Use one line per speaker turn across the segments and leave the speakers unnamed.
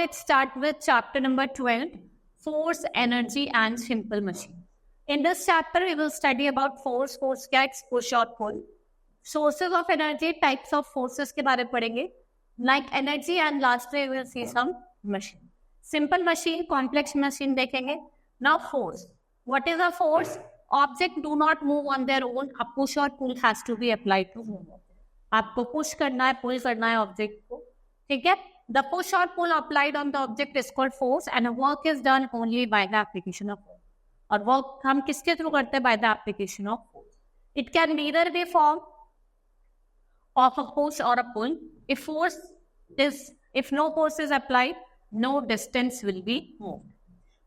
let's start with chapter number 12, Force, Energy and Simple Machine. In this chapter, we will study about force, force क्या है, push or pull. Sources of energy, types of forces के बारे में पढ़ेंगे. Like energy and lastly we will see some machine. Simple machine, complex machine देखेंगे. Now force. What is a force? Object do not move on their own. A push or pull has to be applied to move. आपको push करना है, pull करना है object को. ठीक है? The push or pull applied on the object is called force and work is done only by the application of force. और work हम किसके थ्रू करते हैं? By the application of force. It can neither be form of a push or a pull. If no force is applied, no distance will be moved.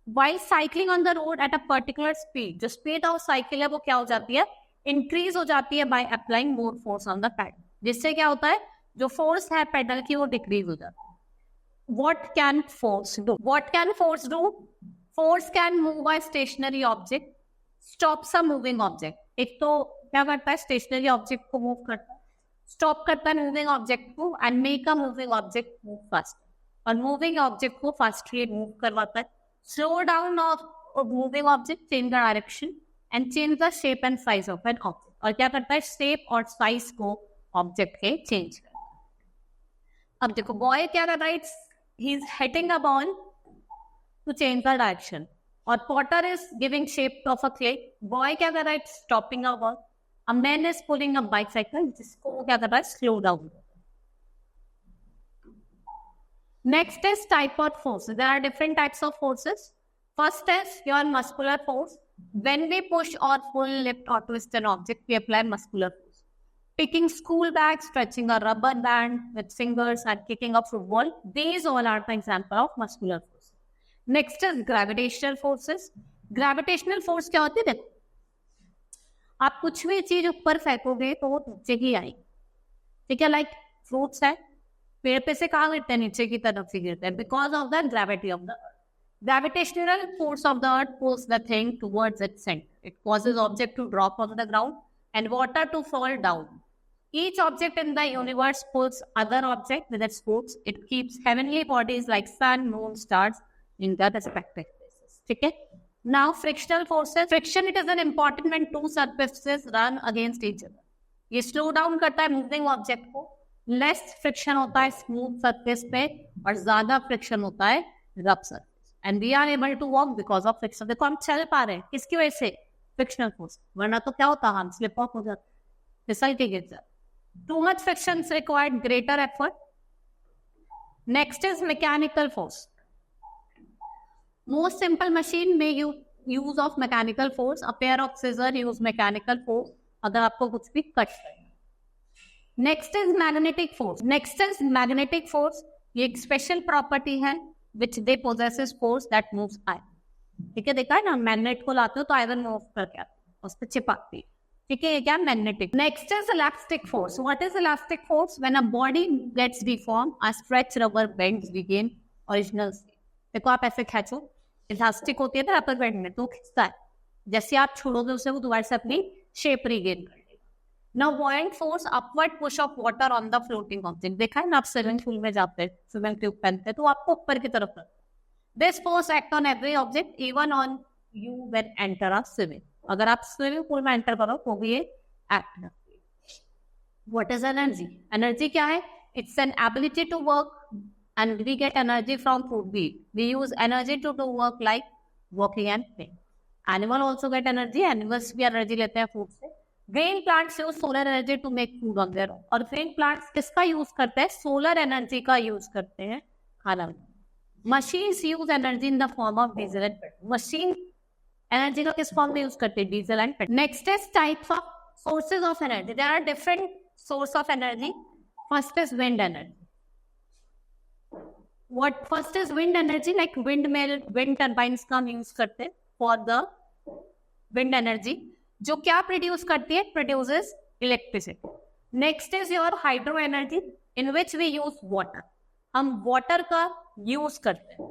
While cycling on the road at a particular speed, जो speed of cycle है वो क्या हो जाती है? Increase हो जाती है by applying more force on the pedal. जिससे क्या होता है? जो force है pedal की वो decrease हो जाती है. What can force do? What can force do? Force can move a stationary object, stops a moving object. एक तो क्या करता है? Stationary object को move करता है, stop करता है moving object को and make a moving object move faster. और moving object को faster move करवाता है. Slow down of moving object, change the direction and change the shape and size of an object. और क्या करता है? Shape और size को object के change करता है. अब देखो boy क्या कर रहा है? He is hitting a ball to change the direction. और Potter is giving shape of a clay. Boy क्या कर रहा है? Stopping a ball. A man is pulling a bicycle. जिसको वो क्या कर रहा है? Slow down. Next is type of force. There are different types of forces. First is your muscular force. When we push or pull, lift or twist an object, we apply muscular force. Picking school bags, stretching a rubber band with fingers and kicking a football. These all are the example of muscular force. Next is gravitational forces. Gravitational force क्या होती है? देखो, आप कुछ भी चीज ऊपर फेंकोगे तो वो नीचे ही आएगी. ठीक है? लाइक फ्रूट्स है, पेड़ पे से कहाँ गिरते हैं? नीचे की तरफ से गिरते हैं. Because of the gravity of the earth. Gravitational force of the earth pulls the thing towards its center. It causes object to drop on the ground and water to fall down. Each object in the universe pulls other object with its force. It keeps heavenly bodies like sun, moon, stars in their respective places. ठीक है? Now frictional forces. Friction, it is an important when two surfaces run against each other. ये slow down करता है moving object को. Less friction होता है smooth surface पे और ज़्यादा friction होता है rough surface. And we are able to walk because of friction. देखो हम चल पा रहे हैं किसकी वजह से? Frictional force. वरना तो क्या होता? हम slip off हो जाते, फिसल के गिर जाते. Too much friction required greater effort. Next is mechanical force. Most simple machine may use of mechanical force. A pair of scissors use mechanical force. अगर आपको कुछ भी कट करना. Next is magnetic force. Next is magnetic force. ये एक special property है which they possesses force that moves iron. ठीक है? देखा है ना, मैग्नेट को लाते हो तो आयरन मूव करके आते हैं, उस पर चिपकती है. ठीक है? ये क्या? Magnetic. Next is elastic force. What is elastic force? When a body gets deform, a stretch rubber bends regain original shape. देखो आप ऐसे खींचो, इलास्टिक होती है ना रबर बैंड में, तो खिंचता है. जैसे आप छोड़ोगे उसे वो दोबारा से अपनी शेप रिगेन कर लेगा. Now buoyant force, upward push of water on the floating object. देखा है ना, आप स्विमिंग पूल में जाते हैं, स्विमिंग ट्यूब पहनते हैं तो आपको ऊपर की तरफ रखते हैं. This force act on every object, even on you when enter a swimming. अगर आप स्विमिंग पूल में एंटर करो तो भी ये एक्ट करती है. What is energy? Energy क्या है? It's an ability to work and we get energy from food we eat. We use energy to do work like walking and playing. Animal also get energy. Animals भी energy लेते हैं food से. Green plants use solar energy to make food on their own. और green plants किसका use करते हैं? Solar energy का use करते हैं खाना बनाने. Machines use energy in the form of diesel and petrol. Machine energy का किस फॉर्म में यूज करते हैं? Diesel and petrol. Next is types of sources of energy. There are different source of energy. First is wind energy. What first is wind energy? Like wind mill, wind turbines का हम use करते हैं for the wind energy. जो क्या produce करती है? Produces electricity. Next is your hydro energy in which we use water. हम water का यूज करते हैं.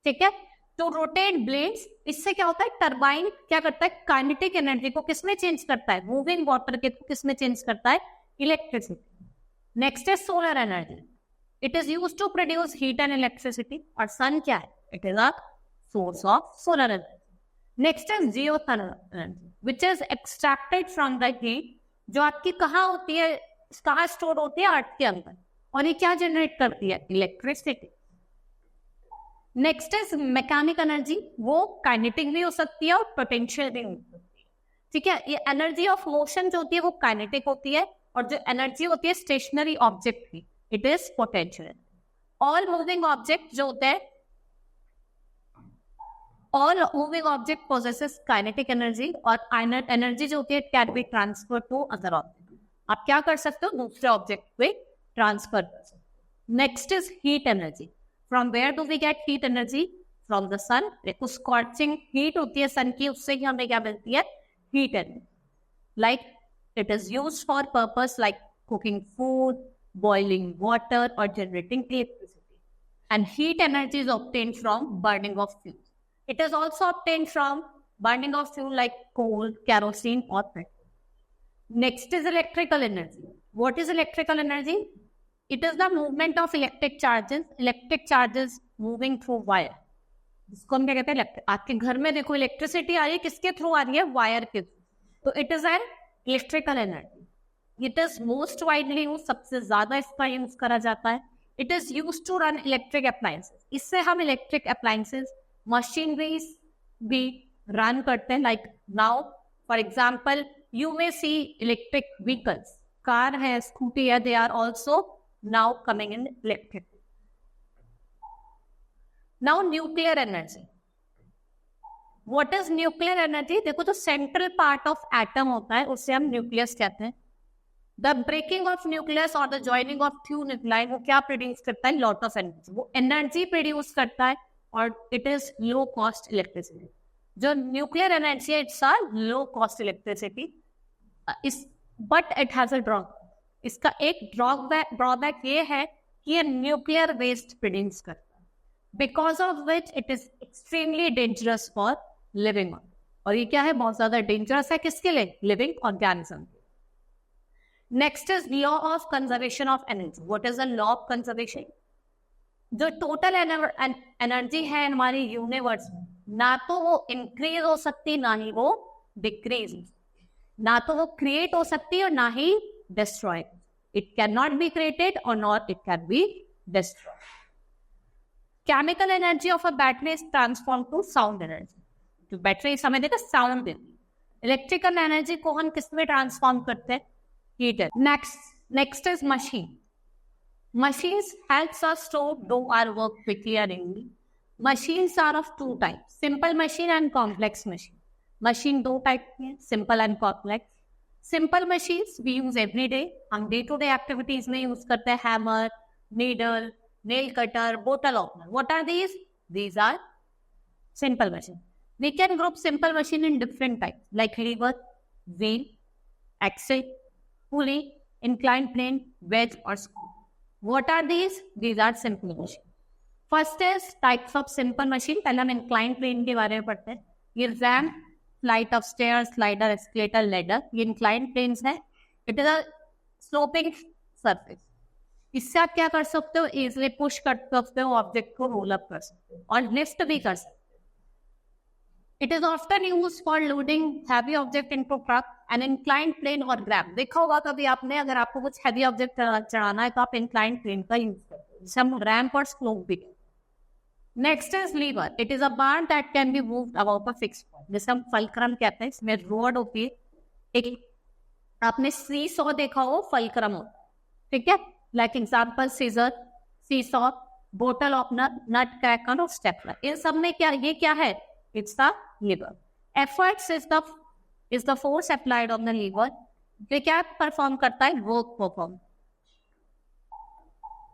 ठीक है? तो रोटेट ब्लेड्स, इससे क्या होता है? टरबाइन क्या करता है? काइनेटिक एनर्जी को किसमें चेंज करता है? मूविंग वाटर के किसमें चेंज करता है? इलेक्ट्रिसिटी. नेक्स्ट है solar energy. It is used to produce heat and electricity. और sun क्या है? It is a source of solar energy. Next is geothermal energy, which is extracted from the heat, जो आपकी कहाँ होती है, कहाँ स्टोर होती है, अर्थ के अंदर, और ये क्या जनरेट करती है? Electricity. Next is mechanic energy, वो काइनेटिक भी हो सकती है और पोटेंशियल भी हो सकती है. ठीक है, ये एनर्जी ऑफ मोशन जो होती है वो काइनेटिक होती है, और जो एनर्जी होती है स्टेशनरी ऑब्जेक्ट की, it is potential. All moving object जो होते हैं, all moving object possesses kinetic energy, और एनर्जी जो होती है can be transfer to other object. आप क्या कर सकते हो? दूसरे ऑब्जेक्ट पे ट्रांसफर कर सकते हो. Next is heat energy. From where do we get heat energy? From the sun. देखो स्कॉचिंग हीट होती है सन की, उससे ही हमें क्या मिलती है? Heat energy. Like it is used for purpose like cooking food, boiling water और generating electricity. And heat energy is obtained from burning of fuel. It is also obtained from burning of fuel like coal, kerosene or petrol. Next is electrical energy. What is electrical energy? It is the movement of electric charges moving through wire. इसको हम क्या कहते हैं? आपके घर में देखो electricity आ रही है, किसके थ्रू आ रही है? वायर के थ्रू. तो it is an electrical energy. It is most widely use, सबसे ज्यादा इसका यूज करा जाता है. It is use to run electric appliances. इससे हम इलेक्ट्रिक अप्लायंसेस, मशीनरीज भी रन करते हैं. Like now for example you may see electric vehicles, car है, स्कूटी है, they are also now coming in electric. Now nuclear energy. What is nuclear energy? देखो जो central part of atom होता है उसे हम न्यूक्लियस कहते हैं. द ब्रेकिंग ऑफ न्यूक्लियस और the joining of two nuclei वो क्या प्रोड्यूस करता है? Lot of energy. वो एनर्जी प्रोड्यूस करता है और it is low cost electricity. जो न्यूक्लियर एनर्जी है it's a low cost electricity. But it has a drawback. इसका एक ड्रॉबैक ये है कि ये न्यूक्लियर वेस्ट प्रोड्यूस करता है, because of which it is extremely dangerous for living. और ये क्या है? बहुत ज्यादा डेंजरस है. किसके लिए? Living organism. Next is law of conservation of energy. What is the law of conservation? जो टोटल एनर्जी है हमारे यूनिवर्स में, ना तो वो इंक्रीज हो सकती, ना ही वो डिक्रीज. ना तो वो क्रिएट हो सकती है और ना ही destroy. It can not be created और not it can be destroy. Chemical energy of a battery is transform to sound energy. जो बैटरी समय देता साउंड देती. इलेक्ट्रिकल एनर्जी को हम किस में ट्रांसफॉर्म करते हैं? Heat. Next is machine. Machines helps us to do our work quickly and easily. Machines are of two types, simple machine and complex machine. Machine दो type की है, simple and complex. Simple machines we use every day. हम day to day activities में use करते हैं hammer, needle, nail cutter, bottle opener. What are these? These are simple machine. We can group simple machine in different types like lever, wheel, axle, pulley, inclined plane, wedge or screw. What are these? These are simple machine. First is types of simple machine. पहले हम inclined plane के बारे में पढ़ते हैं. ये ramp, flight of stairs, slider, escalator, ladder. ये inclined planes है. It is a sloping surface. इससे आप क्या कर सकते हो? Easily push कर सकते हो, ऑब्जेक्ट को रोल अप कर सकते हो और लिफ्ट भी कर सकते हो. It is often used for loading heavy object into truck, an inclined plane or grab. देखा होगा कभी आपने, अगर आपको कुछ heavy object चढ़ाना है तो आप inclined plane का यूज करते हो, जिसे हम ramp और slope भी कहते हैं. Next is lever. It is a bar that can be moved about a fixed point. जिसे हम फलक्रम कहते हैं. इसमें रोड होती है. एक आपने सीसॉ देखा हो, फलक्रम होता है. ठीक है, like example scissor, seesaw, bottle opener, nut cracker और स्टेपलर. इन सब में क्या, ये क्या है? It's the lever. Efforts is the force applied on the lever. ये क्या परफॉर्म करता है? Work perform.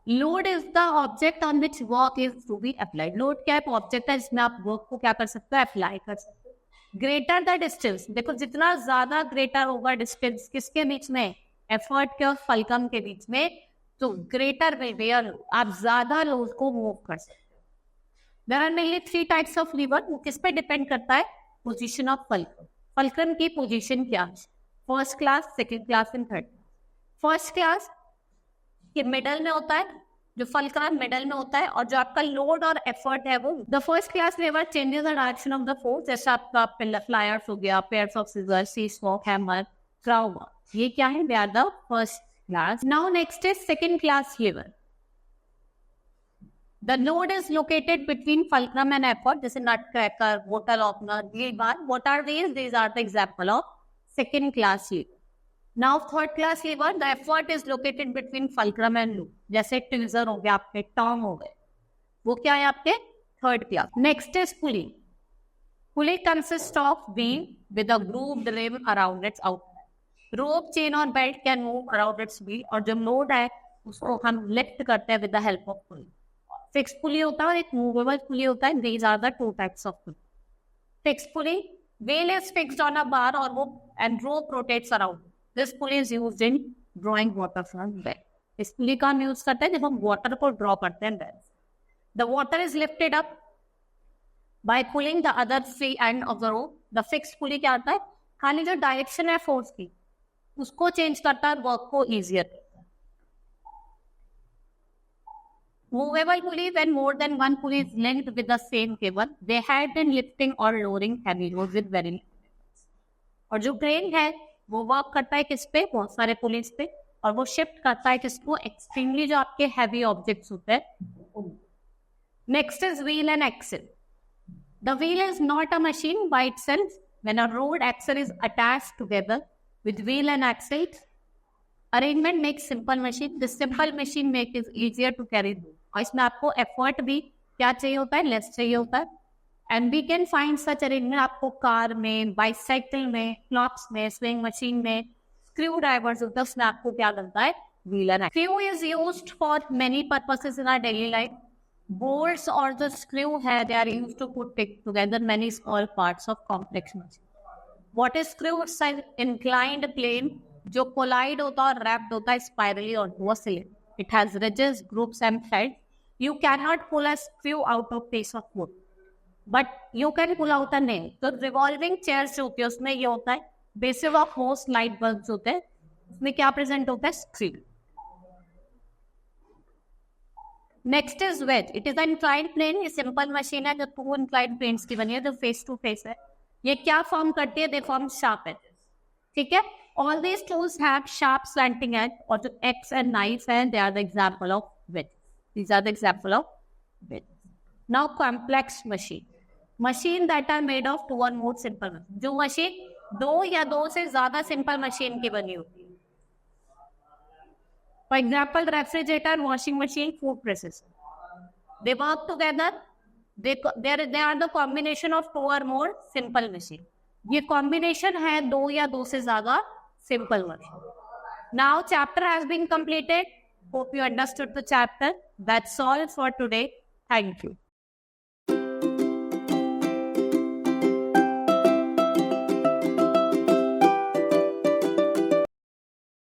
Load is the object on which work is to be applied. Load क्या है? ऑब्जेक्ट है जिसमें आप वर्क को क्या कर सकते हो? अप्लाई कर सकते हो. Greater the distance. देखो जितना ज्यादा ग्रेटर होगा डिस्टेंस किसके बीच में? एफर्ट के और फलकम के बीच में. तो ग्रेटर में वेयर आप ज्यादा लोड को मूव कर सकते हो. There are mainly three types of lever. वो किस पे डिपेंड करता है? Position of fulcrum. फलक्रम की पोजीशन क्या है? First class, second class and third. First class के मिडल में होता है, जो फल्क्रम मिडल में होता है, और जो आपका लोड और एफर्ट है वो the first class lever changes the direction of the force, जैसे आपका फ्लायर्स हो गया, pairs of scissor, seesaw, hammer, crowbar, ये क्या है, they are the first class. Now next is second class lever. The load is located between fulcrum and effort. This is nutcracker, bottle opener, wheel bar. What are these? These are the example of second class lever. Now third class lever, the effort is located between fulcrum and loop. जैसे tweezer हो गया आपके, tom हो गए, वो क्या है आपके third class. Next is pulley. Pulley consists of beam with a grooved rim around its outline. Rope, chain और belt can move around its wheel, और जो load है उसको हम lift करते हैं with the help of pulley. Fix pulley होता है और एक मूवेबल पुली होता है. These are the two types of pulley. Fixed pulley, wheel is fixed on a bar और वो and rope rotates around. This pulley is used in drawing water from well. इस पुली का हम यूज करते हैं जब हम वाटर को ड्रॉ करते हैं well. The water is lifted up by pulling the other free end of the rope. The fixed pulley क्या आता है, खाली जो डायरेक्शन है फोर्स की उसको चेंज करता है, वर्क को easier. Movable pulley, when more than one pulley is linked with the same cable, they had been lifting or lowering heavy loads with very little. और जो crane है वो वर्क करता है किस पे, बहुत सारे पुलिस पे, और वो शिफ्ट करता है किसको, एक्सट्रीमली जो आपके हैवी ऑब्जेक्ट्स होते हैं. Next is wheel and axle. The wheel is not a machine by itself. When a road axle is attached together with wheel and axle, arrangement makes simple machine. This simple machine make is easier to carry. और इसमें आपको effort भी क्या चाहिए होता है, less चाहिए होता है. And we can find such arrangement आपको कार में, बाइसाइकिल में, क्लॉक्स में, स्विंग मशीन में, स्क्रू ड्राइवर्स होता है, उसमें आपको क्या करता है, wheel and axle. Screw is used for many purposes in our daily life. Bolts और जो स्क्रू है they are used to put together many small parts of complex machine. What is screw? It's an inclined plane जो कोलाइड होता है और wrapped होता है spirally onto a cylinder. It has ridges, grooves and threads. You cannot pull a screw out of piece of wood, but you can pull out a nail. तो revolving chairs जो होती है उसमें ये होता है, basis of most light bulbs होते हैं, उसमें क्या present होता है, screw. Next is wedge. It is an inclined plane. ये simple machine है जो two inclined planes की बनी है, जो face to face है. ये क्या form करती है? They form sharp edges. ठीक है. All these tools have sharp slanting edge, or the X and knife, and they are the example of wedge. These are the example of wedge. Now complex machine. Machine that are made of two or more simple machine. जो machine दो या दो से ज्यादा simple machine की बनी होती है. For example, refrigerator, washing machine, food presses. They work together. They are the combination of two or more simple machine. ये combination है दो या दो से ज्यादा simple machine. Now chapter has been completed. Hope you understood the chapter. That's all for today. Thank you.